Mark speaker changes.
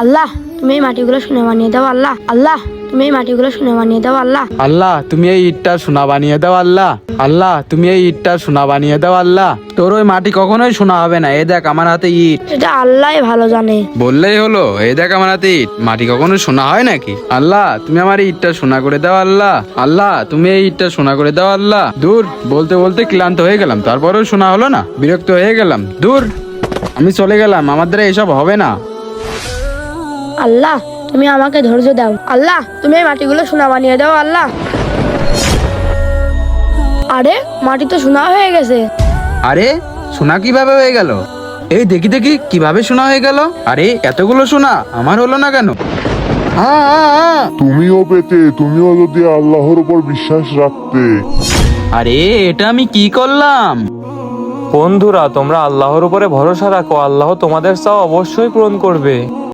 Speaker 1: আল্লাহ তুমি এই মাটিগুলো সোনা বানিয়ে দাও আল্লাহ। আল্লাহ তুমি এই মাটিগুলো সোনা বানিয়ে দাও আল্লাহ।
Speaker 2: আল্লাহ তুমি এই ইটটা সোনা বানিয়ে দাও আল্লাহ। আল্লাহ তুমি এই ইটটা সোনা বানিয়ে দাও আল্লাহ। তোর ওই মাটি কখনোই সোনা হবে না, এই দেখ আমার হাতে ইট।
Speaker 1: সেটা আল্লাহ ভালো জানে।
Speaker 2: বললেই হলো, এই দেখ আমার হাতে ইট। মাটি কখনো সোনা হয় নাকি? আল্লাহ তুমি আমার এই ইটটা সোনা করে দাও আল্লাহ। আল্লাহ তুমি এই ইটটা সোনা করে দাও আল্লাহ। দূর, বলতে বলতে ক্লান্ত হয়ে গেলাম, তারপরেও শোনা হলো না, বিরক্ত হয়ে গেলাম। দূর, আমি চলে গেলাম, আমার দ্বারা এসব হবে না।
Speaker 1: আল্লাহ তুমি আমাকে ধৈর্য দাও আল্লাহ। তুমি এই মাটিগুলো সোনা বানিয়ে দাও আল্লাহ। আরে মাটি তো সোনা হয়ে গেছে।
Speaker 2: আরে সোনা কিভাবে হয়ে গেল? এই দেখি দেখি কিভাবে সোনা হয়ে গেল। আরে এতগুলো সোনা আমার হলো না কেন?
Speaker 3: তুমিও পেতে, তুমিও যদি আল্লাহর উপর বিশ্বাস রাখতে।
Speaker 2: আরে এটা আমি কি করলাম?
Speaker 4: বন্ধুরা, তোমরা আল্লাহর উপরে ভরসা রাখো, আল্লাহ তোমাদের চাও অবশ্যই পূরণ করবে।